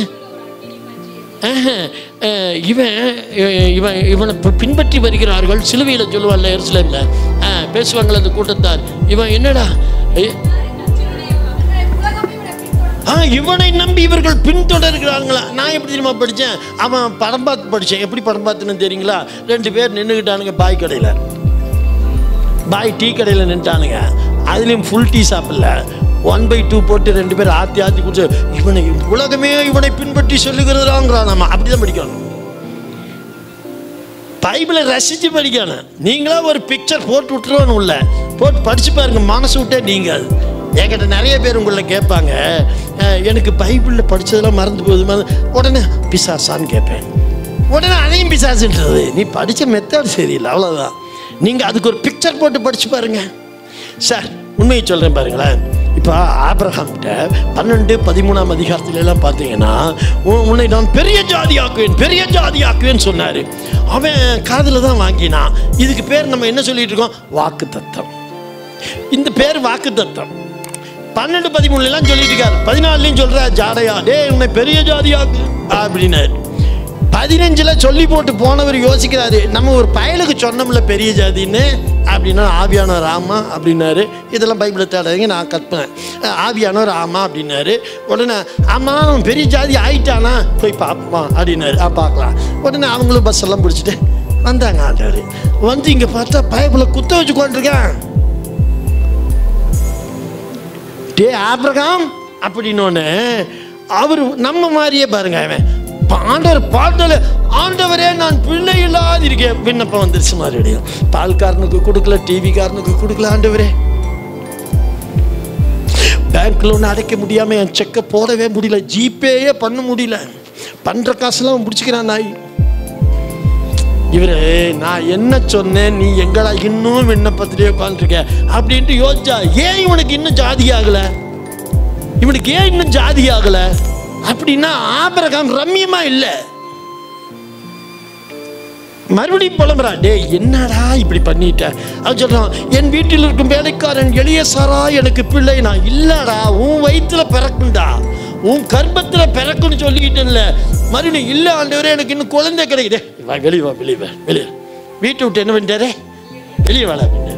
இவனை பின்பற்றி வருகிறார்கள், சிலுவையில் சொல்லுவான்ல, எருசலேம்ல பேசுவாங்கள்ல அந்த கூட்டத்தார், இவன் என்னடா இவனை நம்பி இவர்கள் பின்தொடர்கிறாங்களா. நான் எப்படி தெரியுமா படித்தேன்? அவன் படம் பார்த்து படித்தேன். எப்படி படம் பார்த்துன்னு தெரியுங்களா? 2 பேர் நின்றுக்கிட்டானுங்க பாய் கடையில், பாய் டீ கடையில் நின்றுட்டானுங்க. அதுலேயும் ஃபுல் டீ சாப்பிடல, 1/2 போட்டு 2 பேர் ஆற்றி ஆற்றி குடிச்சு, இவனை உலகமே இவனை பின்பற்றி சொல்லுகிறதாங்கிறான். நம்ம அப்படி தான் படிக்கணும். பைபிளை ரசித்து படிக்கணும். நீங்களா ஒரு பிக்சர் போட்டு விட்டுருவோன்னு உள்ள போட்டு படித்து பாருங்க, மனசு விட்டே நீங்கள். என்கிட்ட நிறைய பேர் உங்களை கேட்பாங்க, எனக்கு பைபிளில் படித்ததெல்லாம் மறந்து போகுது, உடனே பிசாசான்னு கேட்பேன். உடனே அதையும் பிசாசுன்றது, நீ படித்த மெத்தட் சரியில்லை, அவ்வளோதான். நீங்கள் அதுக்கு ஒரு பிக்சர் போட்டு படித்து பாருங்க. சார் உண்மையை சொல்கிறேன் பாருங்களேன். இப்போ ஆபிரகாம்கிட்ட 12-13 அதிகாரத்துலலாம் பார்த்தீங்கன்னா, உன்னை நான் பெரிய ஜாதியாக்குவேன், பெரிய ஜாதியாக்குவேன்னு சொன்னார். அவன் காதில் தான் வாங்கினான். இதுக்கு பேர் நம்ம என்ன சொல்லிட்டு இருக்கோம்? வாக்கு தத்தம். இந்த பேர் வாக்கு தத்தம். 12-13 சொல்லிட்டு இருக்காரு, 14 சொல்ற ஜாடையா, டே உன்னை பெரிய ஜாதியாக்கு அப்படின்னாரு. 15 சொல்லி போட்டு போனவர் யோசிக்கிறாரு, நம்ம ஒரு பயலுக்கு சொன்னோம்ல பெரிய ஜாதின்னு, அப்படின்னா ஆவியானவர் ஆமா அப்படின்னாரு. இதெல்லாம் பைபிளை தேடாதீங்க, நான் கற்பேன். ஆவியானவர் ஆமா அப்படின்னாரு. உடனே ஆமா பெரிய ஜாதி ஆயிட்டானா, போய் பார்ப்போமா அப்படின்னாரு. பார்க்கலாம். உடனே அவங்களும் பஸ் எல்லாம் பிடிச்சிட்டு வந்தாங்க. ஆண்டாரு வந்து இங்கே பார்த்தா பைபிளை குத்த வச்சு கொண்டிருக்கேன். டே ஆபிரகாம் அப்படின்னோன்னு அவர் நம்ம மாதிரியே பாருங்க, அவன் ஆண்டவர் பாடல, ஆண்டவரே நான் பிள்ளை இல்லாத இருக்கேன், விண்ணப்பம் வந்துருச்சு. மறுபடியும் பால்காரனுக்கு கொடுக்கல, டிவிக்காரனுக்கு கொடுக்கல, ஆண்டவரே பேங்க் லோன் அடைக்க முடியாம என் செக்கை போடவே முடியல, ஜிபேயே பண்ண முடியல, பண்ற காசுலாம் முடிச்சுக்கிறான் நாய். இவரு நான் என்ன சொன்னேன், நீ எங்கடா இன்னும் விண்ணப்பத்திலே உட்காந்துருக்க அப்படின்ட்டு யோசிச்சா, ஏன் இவனுக்கு இன்னும் ஜாதி ஆகல, இவனுக்கு ஏன் இன்னும் ஜாதி ஆகல அப்படின்னா ஆபிரகாம் ரம்யமா இல்லை. மறுபடியும் புலம்புறா, டே என்னடா இப்படி பண்ணிட்ட. அவன் சொல்றான், என் வீட்டில் இருக்கும் வேலைக்காரன் எலியேசரா எனக்கு பிள்ளை. நான் இல்லடா, உன் வயிற்றுல பிறக்குண்டா, உன் கர்ப்பத்தில் பிறக்குன்னு சொல்லிக்கிட்டேன்ல. மறுபடியும் இல்லை ஆண்டவரே எனக்கு இன்னும் குழந்தை கிடைக்குது. வா வெளியே, வா வெளியே, வா வெளியே. வீட்டை விட்டு என்ன பண்ணிட்டாரே, வெளியே வாழ அப்படின்னா.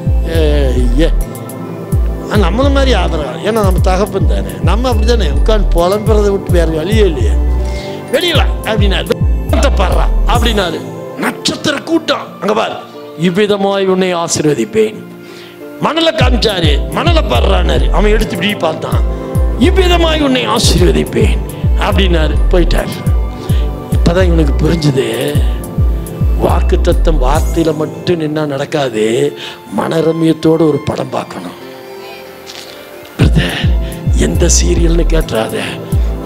நம்மள மாதிரி ஆதரவு, ஏன்னா நம்ம தகப்பன் தானே, நம்ம அப்படி தானே உட்காந்து புலம்புறதை விட்டு வேற வழியே இல்லையே. வெளியே வா அப்படின்னாரு. பாடுறா அப்படின்னாரு. நட்சத்திர கூட்டம் அங்க பாரு, இவ்விதமாய் உன்னை ஆசீர்வதிப்பேன். மணலை காமிச்சாரு, மணலை பாடுறான்னாரு. அவன் எடுத்து இப்படி பார்த்தான், இவ்விதமாய் உன்னை ஆசீர்வதிப்பேன் அப்படின்னாரு. போயிட்டார். இப்பதான் இவனுக்கு புரிஞ்சுது, வாக்கு தத்தம் வார்த்தையில மட்டும் நின்னா நடக்காது, மனரம்யத்தோடு ஒரு படம் பார்க்கணும். எந்த சீரியல்னு கேட்டுறாத,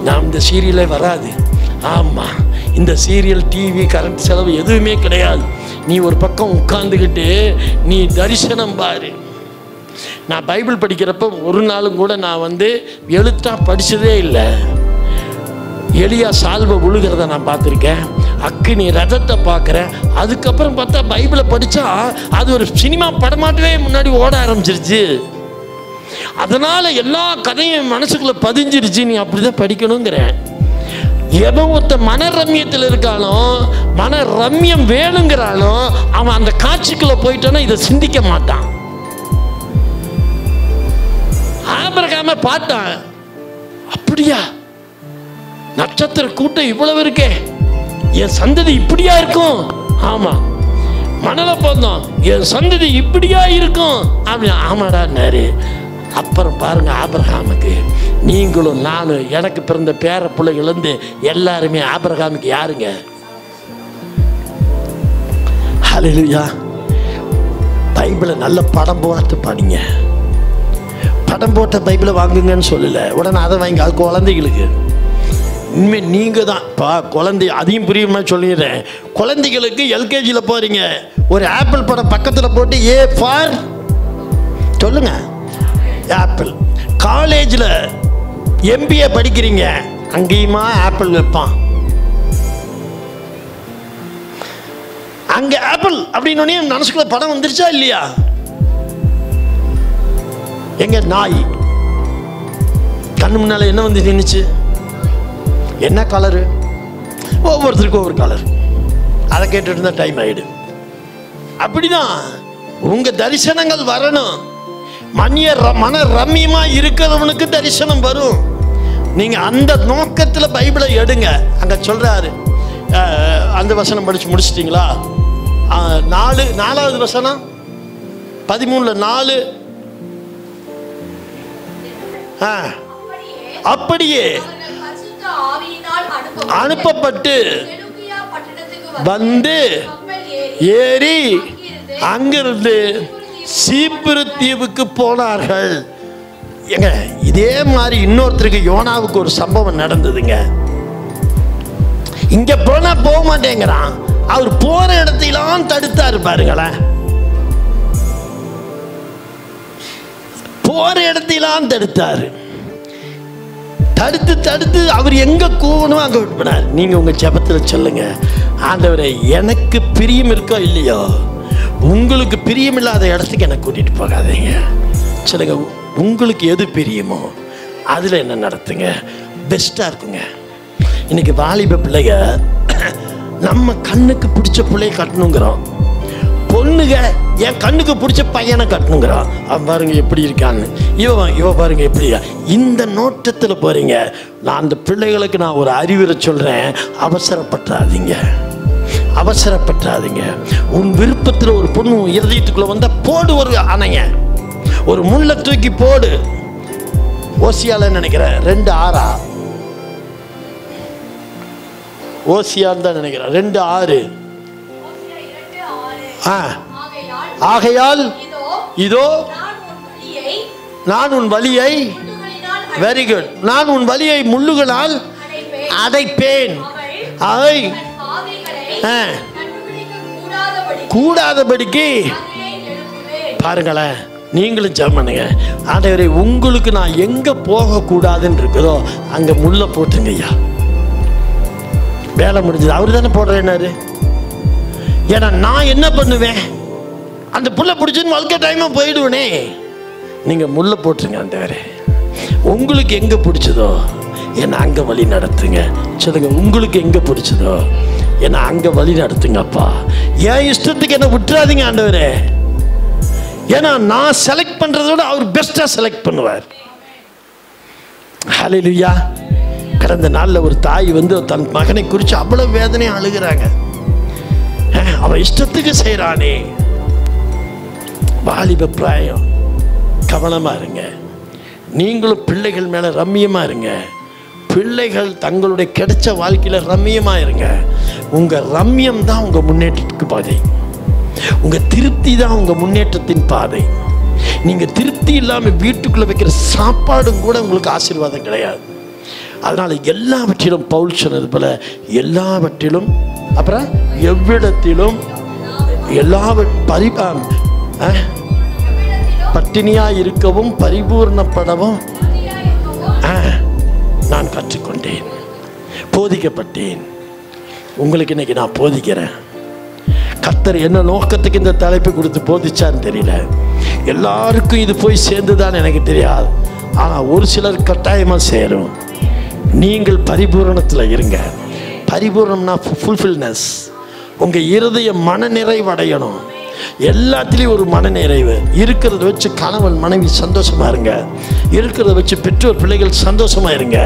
நாம் இந்த சீரியலே வராது. ஆமா, இந்த சீரியல், டிவி, கரண்ட் செலவு எதுவுமே கிடையாது. நீ ஒரு பக்கம் உட்கார்ந்துக்கிட்டு நீ தரிசனம் பாரு. நான் பைபிள் படிக்கிறப்ப ஒரு நாளும் கூட நான் எழுத்தா படிச்சதே இல்லை. எலியா சால்வை உழுகிறத நான் பார்த்துருக்கேன், அக்கினி ரதத்தை பார்க்குறேன். அதுக்கப்புறம் பார்த்தா பைபிளை படித்தா அது ஒரு சினிமா படமாட்டவே முன்னாடி ஓட ஆரம்பிச்சிருச்சு. அதனால எல்லா கதையும் மனசுக்குள்ள பதிஞ்சிருச்சு. நீ அப்படிதான் படிக்கணுங்கிறேன். எவன் ஒருத்த மனரம்யத்தில் இருக்கானோ, மனரம்யம் வேணுங்கிறானோ, அவன் அந்த காட்சிக்குள்ள போயிட்டானா இதை சிந்திக்க மாட்டான். ஆபிரகாம பார்த்தான், அப்படியா நட்சத்திர கூட்டம் இவ்வளவு இருக்கே, என் சந்ததி இப்படியா இருக்கும். ஆமா, மணலை பார்த்தோம், என் சந்ததி இப்படியா இருக்கும் அப்படி. ஆமாடான்னாரு. அப்புறம் பாருங்க, ஆபிரகாமுக்கு நீங்களும் நானும் எனக்கு பிறந்த பேர பிள்ளைகள்லேருந்து எல்லாருமே ஆபிரகாமுக்கு யாருங்க? ஹல்லேலூயா. பைபிளை நல்ல படம் போட்டு படிங்க. படம் போட்ட பைபிளை வாங்குங்கன்னு சொல்லலை, உடனே அதை வாங்கி அது குழந்தைகளுக்கு. இனிமேல் நீங்கள் தான் குழந்தை, அதையும் புரியுமா சொல்லிடுறேன். குழந்தைகளுக்கு எல்கேஜியில் போகிறீங்க, ஒரு ஆப்பிள் படம் பக்கத்தில் போட்டு ஏ ஃபார் சொல்லுங்க, ஆப்பிள். காலேஜில் MBA படிக்கிறீங்க, அங்கேயுமா ஆப்பிள் வைப்பான். அங்கே ஆப்பிள் அப்படின்னு மனசுக்குள்ள படம் வந்துருச்சா இல்லையா? எங்க நாய் கண்ணு முன்னால என்ன வந்து நின்றுச்சு? என்ன கலரு? ஒவ்வொருத்தருக்கும் ஒவ்வொரு கலர். அதை கேட்டுட்டு இருந்தா டைம் ஆயிடு. அப்படிதான் உங்க தரிசனங்கள் வரணும். மன ரம்மியமா இருக்கிறவனுக்கு தரிசனம் வரும். நீங்க அந்த நோக்கத்துல பைபிளை எடுங்க. அங்க சொல்றாரு, அந்த வசனம் படிச்சு முடிச்சிட்டீங்களா? 4வது வசனம் 13:4. அப்படியே அனுப்பப்பட்டு வந்து ஏறி அங்கிருந்து சீப்புரு தீவுக்கு போனார்கள். ஏங்க, இதே மாதிரி இன்னொருத்தருக்கு யோனாவுக்கு ஒரு சம்பவம் நடந்ததுங்க. இங்க போனா போக மாட்டேங்கிறான், அவர் போற இடத்திலாம் தடுத்தாரு. பாருங்களேன், போற இடத்திலாம் தடுத்தாரு. தடுத்து அவர் எங்க கூவணும் அங்க விட்டுனார். நீங்க உங்க ஜெபத்தில் சொல்லுங்க, ஆண்டவரே எனக்கு பிரியம் இருக்கோ இல்லையோ, உங்களுக்கு பிரியமில்லாத இடத்துக்கு என்னை கூட்டிட்டு போகாதீங்க. சொல்லுங்க, உங்களுக்கு எது பிரியமோ அதுல என்ன நடத்துங்க, பெஸ்டா இருக்குங்க. இன்னைக்கு வாலிப பிள்ளைங்க நம்ம கண்ணுக்கு பிடிச்ச பிள்ளைய கட்டணுங்கிறோம். பொண்ணுங்க என் கண்ணுக்கு பிடிச்ச பையனை கட்டணுங்கிறான். அவன் பாருங்க எப்படி இருக்கான்னு, இவ பாருங்க எப்படி. இந்த நோட்டத்தில் போறீங்க. நான் அந்த பிள்ளைகளுக்கு நான் ஒரு அறிவுரை சொல்றேன், அவசரப்பட்டாதீங்க. உன் விருப்பத்தில் ஒரு பொண்ணு இருதயத்துக்குள்ள வந்தா போடு, ஒரு அணைய, ஒரு முள்ள தூக்கி போடு. ஓசியால நினைக்கிறேன் 2:6, ஓசியான்னு தான் நினைக்கிறேன் 2:6. ஆகையால் இதோ நான் உன் வலியை, வெரி குட், நான் உன் வலியை முள்ளுகளால் அடைப்பேன், அவை கூடாதபடிக்கு. பாருங்களேன், நீங்களும் ஜெபம் பண்ணுங்க, ஆண்டவரே உங்களுக்கு நான் எங்க போக கூடாதுன்னு இருக்குதோ அங்க முள்ள போட்டுங்க ஐயா. வேலை முடிஞ்சது. அவரு தானே போடுறேன்னாரு. ஏன்னா நான் என்ன பண்ணுவேன், அந்த புள்ள பிடிச்சுன்னு வாழ்க்கை டைமா போயிடுவேனே. நீங்க முள்ள போட்டுருங்க. ஆண்டவரே உங்களுக்கு எங்க பிடிச்சதோ என்ன அங்க வழி நடத்துங்க. சொல்லுங்க, உங்களுக்கு எங்க பிடிச்சதோ என்ன அங்க வழி நடத்துங்கப்பா. என் இஷ்டத்துக்கு என்ன விட்டுறாதீங்க ஆண்டவரே. ஏன்னா நான் செலக்ட் பண்றதோட அவர் பெஸ்டா செலக்ட் பண்ணுவார். ஹல்லேலூயா. கடந்த நாளில் ஒரு தாய் வந்து தன் மகனை குறித்து அவ்வளவு வேதனை அழுகிறாங்க. அவன் இஷ்டத்துக்கு செய்யறானே. வாலிப பிராயம், கவனமா இருங்க. நீங்களும் பிள்ளைகள் மேல ரம்மியமா இருங்க. பிள்ளைகள் தங்களுடைய கிடைச்ச வாழ்க்கையில ரம்மியமா இருங்க. உங்க ரம்மியம் தான் உங்க முன்னேற்றத்துக்கு பாதை. உங்க திருப்தி தான் உங்க முன்னேற்றத்தின் பாதை. நீங்க திருப்தி இல்லாம வீட்டுக்குள்ள வைக்கிற சாப்பாடும் கூட உங்களுக்கு ஆசீர்வாதம் கிடையாது. அதனால எல்லாவற்றிலும் பவுல் சொன்னது போல எல்லாவற்றிலும், அப்புறம் எவ்விடத்திலும், பட்டினியா இருக்கவும் பரிபூர்ணப்படவும் நான் கற்றுக்கொண்டேன், போதிக்கப்பட்டேன். உங்களுக்கு இன்னைக்கு நான் போதிக்கிறேன். கர்த்தர் என்ன நோக்கத்துக்கு இந்த தலைப்பை கொடுத்து போதிச்சான்னு தெரியல. எல்லாருக்கும் இது போய் சேர்ந்துதான் எனக்கு தெரியாது. ஆனால் ஒரு சிலர் கட்டாயமாக சேரும். நீங்கள் பரிபூரணத்தில் இருங்க. பரிபூர்ணம்னா ஃபுல்ஃபில்னஸ். உங்கள் இருதய மன நிறைவடையணும். எல்லாத்துலேயும் ஒரு மன நிறைவு இருக்கிறத வச்சு கணவன் மனைவி சந்தோஷமாக இருங்க. இருக்கிறத வச்சு பெற்றோர் பிள்ளைகள் சந்தோஷமாக இருங்க.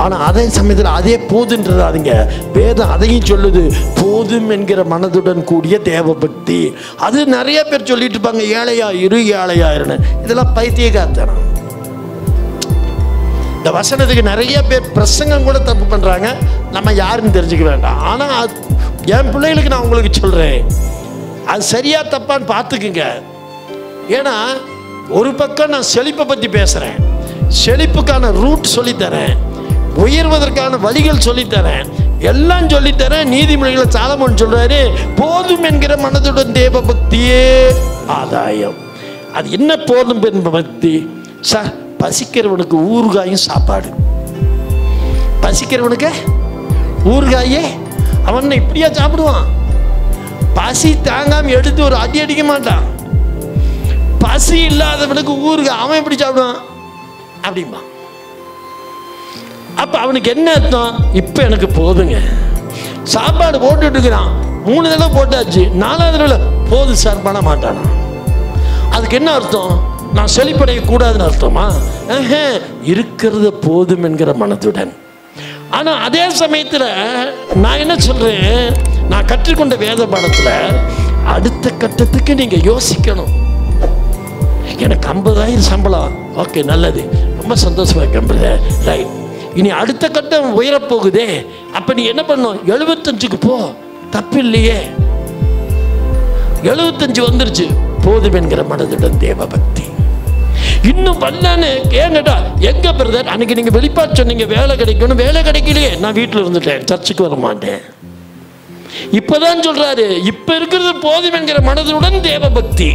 ஆனால் அதே சமயத்தில் அதே போதுன்றதாதீங்க. வேதம் அதையும் சொல்லுது, போதும் என்கிற மனதுடன் கூடிய தேவபக்தி. அது நிறைய பேர் சொல்லிட்டு இருப்பாங்க, ஏழையா இரு ஏழையா இருன்னு. இதெல்லாம் பைத்தியக்காரத்தனம். இந்த வசனத்துக்கு நிறைய பேர் பிரசங்கம் கூட தப்பு பண்ணுறாங்க. நம்ம யாருன்னு தெரிஞ்சுக்க வேண்டாம். ஆனால் என் பிள்ளைகளுக்கு நான் உங்களுக்கு சொல்கிறேன், அது சரியா தப்பான்னு பார்த்துக்குங்க. ஏன்னா ஒரு பக்கம் நான் செழிப்பை பற்றி பேசுகிறேன், செழிப்புக்கான ரூட் சொல்லித்தரேன், உயர்வதற்கான வழிகள் சொல்லித்தரேன், எல்லாம் சொல்லித்தரேன். நீதிமொழிகளை சாலமோன் சொல்றாரு, போதும் என்கிற மனதுடன் தேவ பக்தியே ஆதாயம். அது என்ன போதும் என்ப பக்தி? சார், பசிக்கிறவனுக்கு ஊறுகாயும் சாப்பாடு. பசிக்கிறவனுக்கு ஊறுகாயே அவன் இப்படியா சாப்பிடுவான்? பசி தாங்காம எடுத்து ஒரு அடி அடிக்க மாட்டான். பசி இல்லாதவனுக்கு ஊறுகாய் அவன் எப்படி சாப்பிடுவான்? அப்படிமா. அப்ப அவனுக்கு என்ன அர்த்தம்? இப்ப எனக்கு போதுங்க. சாப்பாடு போட்டுட்டு இருக்கிறான், 3 தடவை போட்டாச்சு, 4வது தடவை போதும் சார் பண்ண மாட்டானா? அதுக்கு என்ன அர்த்தம்? நான் செழிப்படைய கூடாதுன்னு அர்த்தமா? இருக்கிறது போதும் என்கிற மனதுடன். ஆனா அதே சமயத்துல நான் என்ன சொல்றேன், நான் கற்றுக்கொண்ட வேத பாடத்துல அடுத்த கட்டத்துக்கு நீங்க யோசிக்கணும். எனக்கு 50,000 சம்பளம், ஓகே நல்லது, ரொம்ப சந்தோஷமா இருக்கேன், ரைட். இனி அடுத்த கட்டம் உயரப்போகுதே, அப்ப நீ என்ன பண்ணும்? 75க்கு போ, தப்பு இல்லையே. 75 வந்துருச்சு, போதும் என்கிற மனதுடன் தேவ பக்தி. இன்னும் பண்ணான்னு கேங்கடா, எங்க பிரதர் அன்னைக்கு நீங்க வெளிப்பாடு சொன்னீங்க வேலை கிடைக்கணும், வேலை கிடைக்கலையே, நான் வீட்டில் இருந்துட்டேன், சர்ச்சுக்கு வர மாட்டேன். இப்பதான் சொல்றாரு, இப்ப இருக்கிறது போதும் என்கிற மனதுடன் தேவ பக்தி.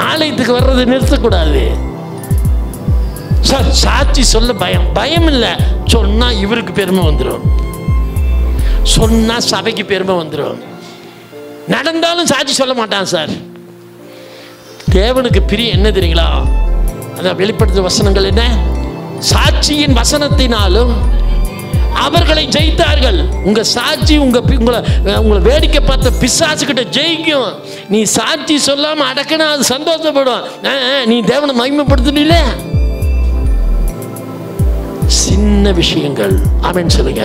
ஆலயத்துக்கு வர்றது நிறுத்தக்கூடாது சார். சாட்சி சொல்ல பயம், பயம் இல்லை. சொன்னா இவருக்கு பெருமை வந்துடும், சொன்னா சபைக்கு பெருமை வந்துடும். நடந்தாலும் சாட்சி சொல்ல மாட்டான் சார். தேவனுக்கு பிரியம் என்ன தெரியுங்களா? அதான் வெளிப்படுத்தும் வசனங்கள் என்ன? சாட்சியின் வசனத்தினாலும் அவர்களை ஜெயித்தார்கள். உங்க சாட்சி உங்களை வேடிக்கை பார்த்த பிசாசுகிட்ட ஜெயிக்கும். நீ சாட்சி சொல்லாம அடக்கினா அது சந்தோஷப்படும். நீ தேவனை மகிமைப்படுத்தினீல. சின்ன விஷயங்கள், ஆமென் சொல்லுங்க.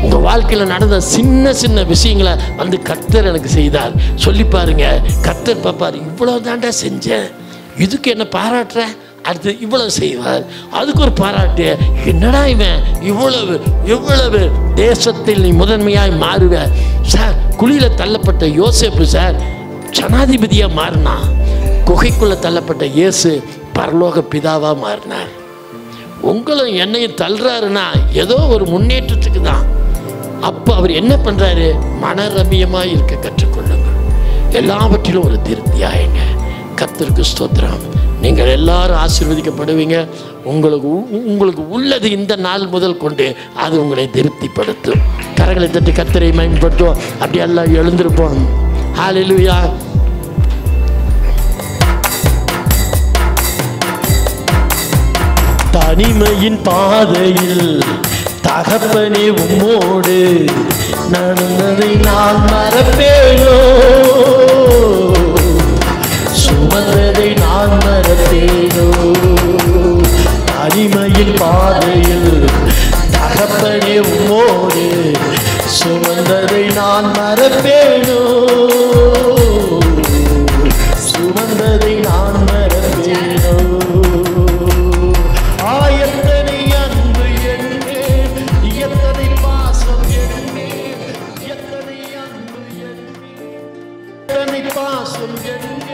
உங்க வாழ்க்கையில நடந்த சின்ன சின்ன விஷயங்களை வந்து கர்த்தர் எனக்கு செய்தார் சொல்லி பாருங்க. கர்த்தர் பாப்பாரு, இவ்வளவு தாண்டா செஞ்சேன், இதுக்கு என்ன பாராட்டுற? அடுத்து இவ்வளவு செய்வார், அதுக்கு ஒரு பாராட்டு. என்னடா இவன் இவ்வளவு இவ்வளவு, தேசத்தில் நீ முதன்மையாய் மாறுவ. சார், குழியில தள்ளப்பட்ட யோசேப்பு சார் ஜனாதிபதியா மாறினா, குகைக்குள்ள தள்ளப்பட்ட இயேசு பரலோக பிதாவா மாறினார். உங்களும் என்னையும் தள்ளுறாருன்னா ஏதோ ஒரு முன்னேற்றத்துக்கு தான். அப்போ அவர் என்ன பண்றாரு? மனரமியமாய் இருக்க கற்றுக்கொள்ளுங்கள், எல்லாவற்றிலும் ஒரு திருப்தியாயுங்க. கர்த்தருக்கு ஸ்தோத்திரம். நீங்கள் எல்லாரும் ஆசீர்வதிக்கப்படுவீங்க. உங்களுக்கு உள்ளது இந்த நாள் முதல் கொண்டு அது உங்களை திருப்திப்படுத்தும். கரங்களை தட்டி கர்த்தரை மகிமைப்படுத்துவோம். அப்படி எல்லாம் எழுந்திருப்போம். ஹல்லேலூயா. தனிமையின் பாதையில் தகப்பனே உம்மோடு நடந்ததை நான் மறப்பேனோ, சுமந்ததை நான் மறப்பேனோ. தனிமையின் பாதையில் தகப்பனே உம்மோடு சுமந்ததை நான் மறப்பேனோ, சுமந்ததை நான் மறப்பேனோ. எத்தனை அன்பு என்னே, எத்தனை பாசம் என்னே, எத்தனை அன்பு என்னே, எத்தனை பாசம் என்னே.